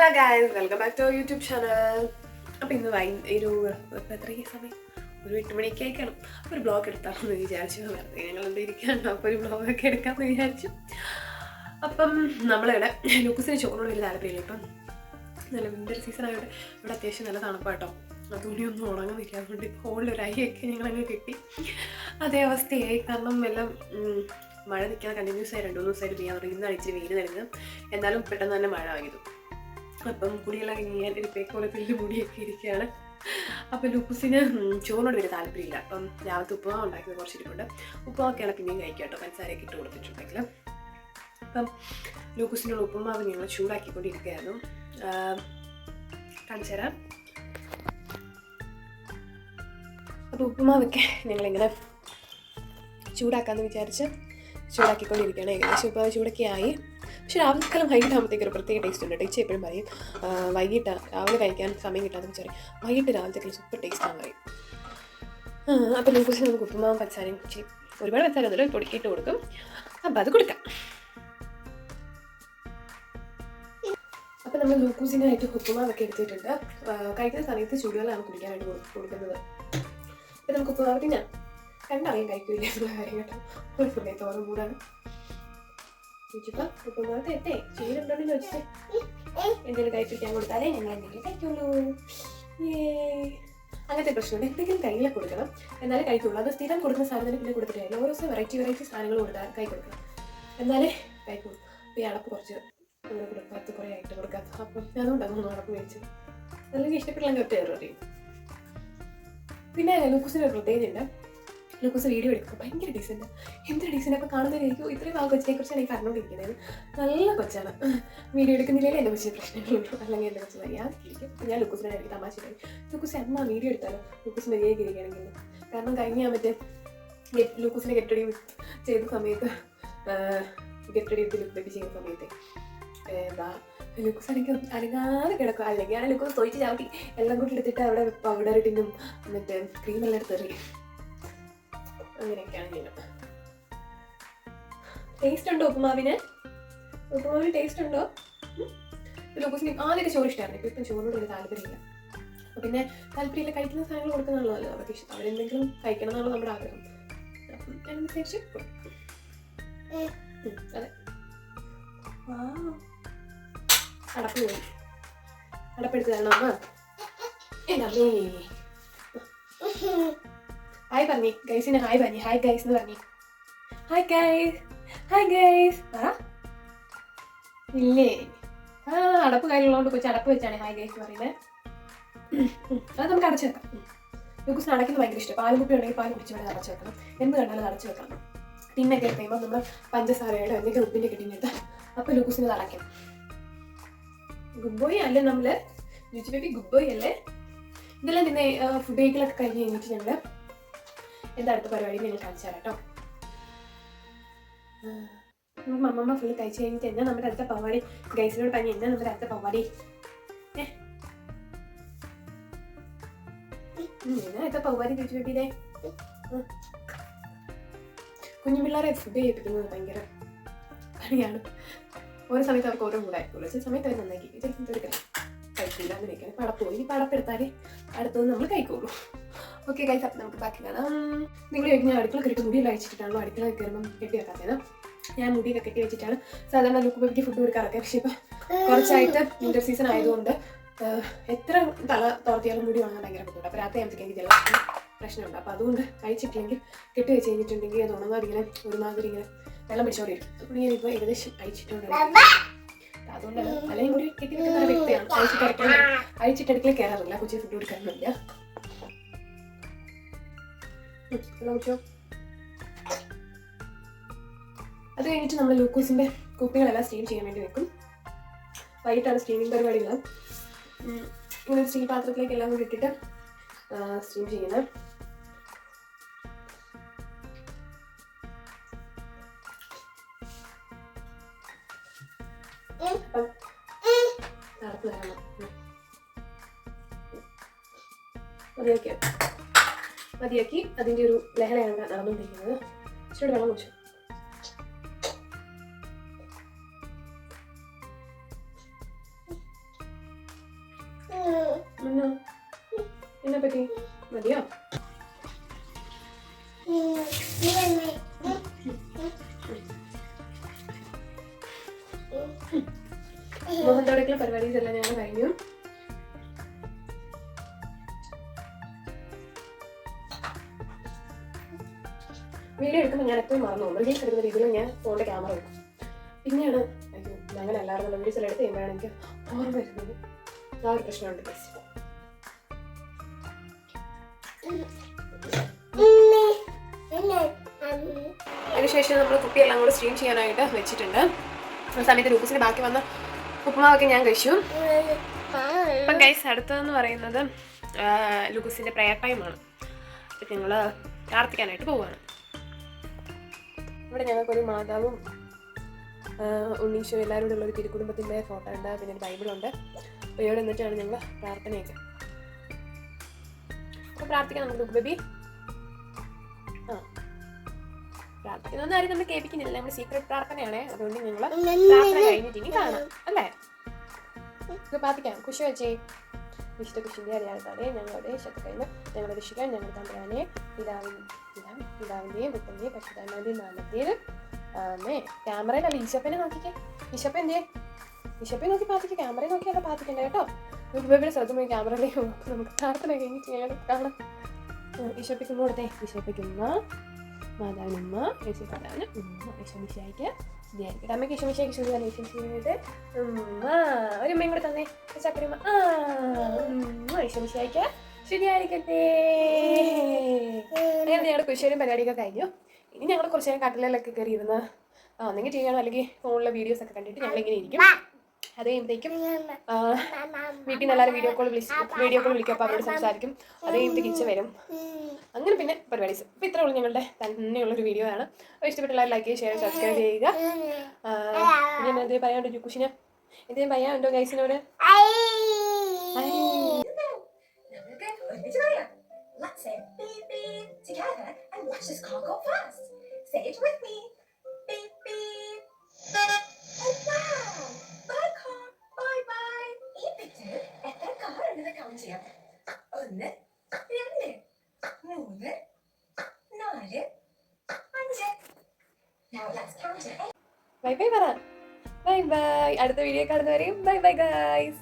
Hello guys, welcome back to YouTube channel. അപ്പോൾ ഇന്ന് എത്രയും സമയം ഒരു 8 മണിയൊക്കെ ആയിക്കണം. അപ്പോൾ ഒരു ബ്ലോഗ് എടുത്താമെന്ന് വിചാരിച്ചു. വെറുതെ ഞങ്ങൾ എന്താ ഇരിക്കുകയാണ്, അപ്പോൾ ഒരു ബ്ലോഗൊക്കെ എടുക്കാമെന്ന് വിചാരിച്ചു. അപ്പം നമ്മളിവിടെ ലൂക്കസിന് ചോറിനോട് വലിയ താല്പര്യമില്ല. ഇപ്പം നല്ല വിൻ്റർ സീസൺ ആയതുകൊണ്ട് ഇവിടെ അത്യാവശ്യം നല്ല തണുപ്പാട്ടോ. തുണിയൊന്നും ഉണങ്ങുന്നില്ല. അതുകൊണ്ട് ഇപ്പോൾ ഹോളിലൊരു അരിയൊക്കെ ഞങ്ങളങ്ങ് കിട്ടി. അതേ അവസ്ഥയായി. കാരണം എല്ലാം മഴ നിൽക്കാതെ കണ്ടിന്യൂസ് ആയി 2-3 ദിവസമായിട്ട് പെയ്യാൻ തുടങ്ങി. ഇന്നാണ് ഇച്ചിരി വെയിൽ നൽകുന്നത്. എന്നാലും പെട്ടെന്ന് തന്നെ മഴ ആയിരുന്നു. അപ്പം കുടിയെല്ലാം കഴിഞ്ഞാൽ ഒരു പേക്കോലത്തിൽ മുടിയൊക്കെ ഇരിക്കുകയാണ്. അപ്പം ലൂക്കസിന് ചോറിനോട് വലിയ താല്പര്യമില്ല. അപ്പം രാവിലത്തെ ഉപ്പുമാവ് ഉണ്ടാക്കുന്നത് കുറച്ചിരിപ്പുണ്ട്. ഉപ്പുമാവൊക്കെയാണ് പിന്നെയും കഴിക്കുക കേട്ടോ, പഞ്ചസാരയൊക്കെ ഇട്ട് കൊടുത്തിട്ടുണ്ടെങ്കിൽ. അപ്പം ലൂക്കസിനുള്ള ഉപ്പുമാവ് ഞങ്ങൾ ചൂടാക്കിക്കൊണ്ടിരിക്കുകയായിരുന്നു. കാണിച്ചു തരാം. അപ്പോൾ ഉപ്പുമാവൊക്കെ ഞങ്ങളിങ്ങനെ ചൂടാക്കാമെന്ന് വിചാരിച്ച് ചൂടാക്കിക്കൊണ്ടിരിക്കുകയാണ്. ഏകദേശം ഉപ്പുമാവ് ചൂടൊക്കെ ആയി. പക്ഷെ രാവിലെക്കാലം വൈകിട്ടാകുമ്പോഴത്തേക്ക് ഒരു പ്രത്യേക ടേസ്റ്റ് ഉണ്ട്. ടീച്ചർ എപ്പോഴും പറയും വൈകിട്ട് രാവിലെ കഴിക്കാൻ സമയം കിട്ടാതെ വെച്ചാൽ വൈകിട്ട് രാവിലത്തേക്ക് സൂപ്പർ ടേസ്റ്റാണ് പറയും. അപ്പോൾ ലൂക്കസിന് നമുക്ക് ഉപ്പുമാവും പഞ്ചസാരയും ഒരുപാട് പഞ്ചസാര ഒന്നുമില്ല, പൊടിക്കിട്ട് കൊടുക്കും. അപ്പം അത് കൊടുക്കാം. അപ്പം നമ്മൾ ലൂക്കസിനായിട്ട് ഉപ്പുമാവൊക്കെ എടുത്തിട്ടുണ്ട്. കഴിക്കുന്ന സമയത്ത് ചൂടുവെള്ളമാണ് കുടിക്കാനായിട്ട് കൊടുക്കുന്നത്. അപ്പം നമുക്ക് ഉപ്പുമാവ് തിന്നാം. കണ്ടറിയാൻ കഴിക്കില്ല എന്നുള്ള കാര്യം കേട്ടോ. ഒരു സമയത്ത് ഓരോ മൂടാണ് ചോദിച്ചപ്പോൾ ഉപ്പുമാവത്തെ എത്തേ ചൂടുണ്ടോന്ന് ചോദിച്ചിട്ട് എന്തെങ്കിലും കഴിപ്പിക്കാൻ കൊടുത്താലേ ഞങ്ങൾ എന്തെങ്കിലും കഴിക്കുള്ളൂ. അങ്ങനത്തെ പ്രശ്നമുണ്ട്. എന്തെങ്കിലും കയ്യിലെ കൊടുക്കണം, എന്നാലേ കഴിക്കുള്ളൂ. അത് സ്ഥിരം കൊടുക്കുന്ന സാധനത്തിന് പിന്നെ കൊടുത്തിട്ടില്ല. ഓരോ ദിവസം വെറൈറ്റി സാധനങ്ങൾ കൊടുത്താൽ കൈ കൊടുക്കണം, എന്നാലേ കഴിക്കുള്ളൂ. അപ്പോൾ ഈ അടപ്പ് കുറച്ച് അങ്ങനെ കൊടുക്കാത്ത കുറേ ആയിട്ട് കൊടുക്കാത്ത. അപ്പം അതുകൊണ്ടാണ് അടപ്പ് മേടിച്ചത്. അല്ലെങ്കിൽ ഇഷ്ടപ്പെട്ടില്ലെങ്കിൽ ഒറ്റ അറിയും. പിന്നെ ലൂക്കസിന് ഒരു പ്രത്യേകതയുണ്ട്. ലൂക്കസ് വീഡിയോ എടുക്കുക ഭയങ്കര ഡീസൻറ്റ്. എന്തൊരു ഡീസൻ്റ്. അപ്പോൾ കാണുന്നവരായിരിക്കും ഇത്രയും കൊച്ചിനെ കുറിച്ചാണ് ഈ പറഞ്ഞുകൊണ്ടിരിക്കുന്നത്. നല്ല കൊച്ചാണ്. വീഡിയോ എടുക്കുന്നില്ലെങ്കിൽ എൻ്റെ കൊച്ചിന് പ്രശ്നങ്ങളുണ്ട്, അല്ലെങ്കിൽ എൻ്റെ കൊച്ചു മര്യാദയ്ക്കിരിക്കും. ഞാൻ ലൂക്കസിനായിരിക്കും തമാശ പറയും, ലൂക്കസ് അമ്മ വീഡിയോ എടുത്താലോ ലൂക്കസ് മര്യാദയ്ക്കിരിക്കുകയാണെങ്കിൽ. കാരണം കഴിഞ്ഞാൽ മറ്റേ ലൂക്കസിനെ ഗെറ്റ് റെഡി ചെയ്ത സമയത്ത് ഗെറ്റ് റെഡി ലുക്ക് ബേബി ചെയ്യുന്ന സമയത്ത് എന്താ ലൂക്കസ് എനിക്ക് അനങ്ങാതെ കിടക്കും. അല്ലെങ്കിൽ ഞാൻ ലൂക്കസ് തൊഴിച്ച് ചാട്ടി എല്ലാം കൂടി എടുത്തിട്ട് അവിടെ പൗഡർ ഇട്ടിനും മറ്റേ ക്രീമെല്ലാം എടുത്തെറിയും. അങ്ങനെയൊക്കെയാണ് ചെയ്യുന്നത്. ടേസ്റ്റ് ഉണ്ടോ ഉപ്പുമാവിന്? ഉപ്പുമാവിന് ടേസ്റ്റ് ഉണ്ടോ? ലൂക്കസിന് ആദ്യമൊക്കെ ചോറ് ഇഷ്ടമായിരുന്നു. ഇപ്പോൾ ഇപ്പം ചോറിനോട് ഒരു താല്പര്യമില്ല. അപ്പോൾ പിന്നെ താല്പര്യമില്ല, കഴിക്കുന്ന സാധനങ്ങൾ കൊടുക്കുന്നതാണല്ലോ അവർക്ക് ഇഷ്ടം. അവരെന്തെങ്കിലും കഴിക്കണം എന്നാണല്ലോ നമ്മുടെ ആഗ്രഹം. അപ്പം അതിനനുസരിച്ച് അതെ. അടപ്പ് പോയി. അടപ്പെടുത്ത് തരണം അമ്മ. എന്താ ഹായ് പറഞ്ഞി ഗൈസിന്. ഹായ് പറഞ്ഞി. ഹായ് ഗൈസ് എന്ന് പറഞ്ഞി. Hi guys, hi guys. ഇല്ലേ? അടപ്പ് കയ്യിലുള്ളതുകൊണ്ട് കൊച്ചു അടപ്പ് വെച്ചാണ് ഹായ് ഗൈസ് പറയുന്നത്. അത് നമുക്ക് അടച്ചു വെക്കാം. ലൂക്കസിന് അടയ്ക്കുന്നത് ഭയങ്കര ഇഷ്ടം. പാൽ കുപ്പി ഉണ്ടെങ്കിൽ പാൽ കുടിച്ച് വേണം അടച്ചു വെക്കണം. എന്ത് കണ്ടാലും അടച്ചു വെക്കണം. ടിന്നൊക്കെ എടുത്ത് കഴിയുമ്പോൾ നമ്മൾ പഞ്ചസാരയുടെ എന്തെങ്കിലും ഉപ്പിൻ്റെ കിട്ടിയിട്ട് അപ്പോൾ ലൂക്കസിന് അടയ്ക്കും. ഗുഡ് ബോയ് അല്ലേ നമ്മൾ? രുചി ബേബി ഗുഡ് ബോയ് അല്ലേ? ഇതെല്ലാം പിന്നെ ഫുഡ് കഴിക്കലൊക്കെ കഴിഞ്ഞ് കഴിഞ്ഞിട്ട് ഞങ്ങൾ എന്താ അടുത്ത പരിപാടി ഞങ്ങൾ കാണിച്ചു തരാം കേട്ടോ. അമ്മമ്മ ഫുള്ള് കഴിച്ച് കഴിഞ്ഞിട്ട് എന്നാ നമ്മുടെ അടുത്ത പരിപാടി? ഗൈസിനോട് പറഞ്ഞ് എന്നാ നമ്മുടെ അടുത്ത പരിപാടി? എന്നാ അടുത്ത പരിപാടി ചോദിച്ചു ബേബിയിലെ? കുഞ്ഞു പിള്ളേരെ ഫുഡ് ചെയ്യിപ്പിക്കുന്നത് ഭയങ്കര പണിയാണ്. ഓരോ സമയത്ത് അവർക്ക് ഓരോ മൂടായിരിക്കുമല്ലോ. ചില സമയത്ത് അവർ നന്നാക്കി ചിലപ്പോൾ എടുക്കണം കഴിക്കില്ല. അങ്ങനെയൊക്കെയാണ്. പടപ്പ് പോയി. ഇനി പടപ്പെടുത്താൽ അടുത്തത് നമ്മൾ കഴിക്കുള്ളൂ. ഓക്കെ ഗൈസ്, അപ്പം നമുക്ക് ബാക്കി കാണാം. നിങ്ങൾ ചോദിക്കും ഞാൻ അടുക്കള കെട്ടി മുടിയെല്ലാം അയച്ചിട്ടാണല്ലോ അടുക്കള കയറുമ്പം കെട്ടി വെക്കാത്തത്. ഞാൻ മുടിയൊക്കെ കെട്ടി വെച്ചിട്ടാണ് സാധാരണ ലുക്ക് ബേബിക്ക് ഫുഡ് കൊടുക്കാറൊക്കെ. പക്ഷേ ഇപ്പം കുറച്ചായിട്ട് വിൻ്റർ സീസൺ ആയതുകൊണ്ട് എത്ര തല തോർത്തിയാലും മുടി ഉണങ്ങാൻ ഭയങ്കര ബുദ്ധിമുട്ട്. അപ്പോൾ രാത്രി ആകുമ്പോഴത്തേക്ക് എനിക്ക് ജലത്തിന് പ്രശ്നമുണ്ട്. അപ്പോൾ അതുകൊണ്ട് കഴിച്ചിട്ടില്ലെങ്കിൽ കെട്ടി വെച്ച് കഴിഞ്ഞിട്ടുണ്ടെങ്കിൽ അത് ഉണങ്ങാതിങ്ങനെ ഒരുമാതിരി ഇങ്ങനെ വെള്ളം പിടിച്ചോണ്ടിരിക്കും. അപ്പോൾ ഞാനിപ്പോൾ ഏകദേശം അയച്ചിട്ടുണ്ട്. അതുകൊണ്ടാണ്. അല്ലെങ്കിൽ മുടി കെട്ടി വെക്കുന്ന ഒരു വ്യക്തിയാണ്. അഴിച്ചിട്ടടുക്കള കയറാറില്ല. കൊച്ചി ഫുഡ് കൊടുക്കാറില്ല. അത് കഴിഞ്ഞിട്ട് നമ്മൾ ലൂക്കോസിൻ്റെ കുപ്പികളെല്ലാം സ്റ്റീം ചെയ്യാൻ വേണ്ടി വെക്കും. വൈകിട്ടാണ് സ്റ്റീമിങ് പരിപാടികൾ. ഇങ്ങനെ സ്റ്റീം പാത്രത്തിലേക്ക് എല്ലാം കൂടി ഇട്ടിട്ട് സ്റ്റീം ചെയ്യുന്നത്. തണുപ്പ് തരണം. മതിയാക്കി അതിൻ്റെ ഒരു ലഹളയാണ് നടന്നുകൊണ്ടിരിക്കുന്നത്. ഇച്ചിരി വെള്ളം കുടിച്ചു. അതിനെ പറ്റി മതിയോ? മുഖം തുടക്കൽ പരിപാടീസ് എല്ലാം ഞാൻ കഴിഞ്ഞു. വീഡിയോ എടുക്കുമ്പോൾ ഞാൻ എപ്പോഴും മറന്നു പോകും. റീൽസ് എടുക്കുന്ന രീതിയിൽ ഞാൻ ഫോണിൻ്റെ ക്യാമറ വെക്കും. പിന്നെയാണ് അയ്യോ അങ്ങനെ എല്ലാവരും വീഡിയോസ് എല്ലാം എടുത്ത് കഴിയുമ്പോഴാണ് എനിക്ക് ഓർമ്മ വരുന്നത്. ആ ഒരു പ്രശ്നമുണ്ട്. അതിനുശേഷം നമ്മൾ കുപ്പിയെല്ലാം കൂടെ സ്റ്റീം ചെയ്യാനായിട്ട് വെച്ചിട്ടുണ്ട്. ആ സമയത്ത് ലൂക്കസിന് ബാക്കി വന്ന ഉപ്പുമാവൊക്കെ ഞാൻ കഴിച്ചു. അപ്പം ഗൈസ് അടുത്തതെന്ന് പറയുന്നത് ലൂക്കസിൻ്റെ പ്രയർ ടൈമാണ്. അപ്പം ഞങ്ങൾ പ്രാർത്ഥിക്കാനായിട്ട് പോവുകയാണ്. ഇവിടെ ഞങ്ങൾക്കൊരു മാതാവും ഉണ്ണീശോ എല്ലാവരും കൂടെ ഉള്ളൊരു തിരുക്കുടുംബത്തിൻ്റെ ഫോട്ടോ ഉണ്ട്. പിന്നെ ഒരു ബൈബിളുണ്ട്. അപ്പോൾ ഇവിടെ നിന്നിട്ടാണ് ഞങ്ങൾ പ്രാർത്ഥനയൊക്കെ. അപ്പോൾ പ്രാർത്ഥിക്കാം നമുക്ക് ബേബി. പ്രാർത്ഥിക്കുന്നൊന്നും ആരും നമ്മൾ കേൾപ്പിക്കുന്നില്ല. നമ്മൾ സീക്രട്ട് പ്രാർത്ഥനയാണേ. അതുകൊണ്ട് ഞങ്ങൾ പ്രാർത്ഥന കഴിഞ്ഞിട്ട് ഇനി കാണാം അല്ലേ? പ്രാർത്ഥിക്കാം. കുശി വെച്ചേ. വിശുദ്ധ കുശിൻ്റെ അടയാളത്തോടെ ഞങ്ങളുടെ ശത്രുക്കളിൽ ഞങ്ങളെ രക്ഷിക്കാൻ ഞങ്ങൾ തമ്പുരാനെ പിതാവിൻ്റെയും പുത്രൻ്റെയും പരിശുദ്ധാത്മാവിൻ്റെയും നാമത്തിൽ ആമേൻ. ക്യാമറയിലല്ല ഈശോപ്പനെ നോക്കിക്കേ. ഈശോപ്പ എന്തേ? ഈശോപ്പനെ നോക്കി പ്രാർത്ഥിക്കുക. ക്യാമറയിൽ നോക്കിയല്ല പ്രാർത്ഥിക്കണ്ട കേട്ടോ. ബേബിയുടെ ശ്രദ്ധ പോയി ക്യാമറയിലേക്ക് നോക്കും. നമുക്ക് പ്രാർത്ഥന കഴിഞ്ഞിട്ട് ഞങ്ങൾ കാണാം. ഈശോപ്പയ്ക്കുമ്മ കൊടുത്തേ. ഈശോപ്പയ്ക്കുമ്മ, മാതാവിനുമ്മ, യേശുമാതാവിന് ഉമ്മ, യേശുമിശിഹായ്ക്ക് ശരിയായിരിക്കട്ടെ. അമ്മയ്ക്ക് യേശുമിശിഹായ്ക്ക് ശരിയാണ്. യേശുമിശിഹായുടെ ഉമ്മ. ഒരു ഉമ്മയും കൂടെ തന്നെ ചക്കരമ്മ. യേശുമിശിഹായ്ക്ക് ശരിയായിരിക്കട്ടെ. അങ്ങനെ ഞങ്ങളുടെ കുശേരും പരിപാടിയൊക്കെ കഴിഞ്ഞു. ഇനി ഞങ്ങൾ കുറച്ച് നേരം കട്ടിലൊക്കെ കയറി ഇരുന്ന് ഒന്നെങ്കിൽ ടി വി കാണോ അല്ലെങ്കിൽ ഫോണിലെ വീഡിയോസ് ഒക്കെ കണ്ടിട്ട് ഞങ്ങളിങ്ങനെ ഇരിക്കും. അത് കഴിയുമ്പോഴത്തേക്കും വീട്ടിൽ നിന്ന് എല്ലാവരും വീഡിയോ കോൾ വിളിക്കും. അപ്പോൾ അവരോട് സംസാരിക്കും. അത് കഴിയുമ്പോൾ കിച്ചൻ വരും. അങ്ങനെ പിന്നെ പരിപാടീസ്. അപ്പോൾ ഇത്രേ ഉള്ളൂ ഞങ്ങളുടെ തന്നെയുള്ളൊരു വീഡിയോ ആണ്. അപ്പോൾ ഇഷ്ടപ്പെട്ടുള്ള ലൈക്ക് ചെയ്യുക, ഷെയർ, സബ്സ്ക്രൈബ് ചെയ്യുക. ഞാൻ എന്തെങ്കിലും പറയാനുണ്ടോ കുശിന്? എന്തെങ്കിലും പറയാനുണ്ടോ ഗൈസിനോട്? Let's say beep beep together and watch this car go fast. Say it with me. Beep beep. Oh wow! Bye car. Bye bye. ഈ പിക്ചർ എത്ര കാർ ഉണ്ടെന്ന് കൗണ്ട് ചെയ്യാം. 1 2 3 4 5. Now let's count it. Bye bye പറ. Bye bye. അടുത്ത video കാണുന്നവരെയും bye bye guys.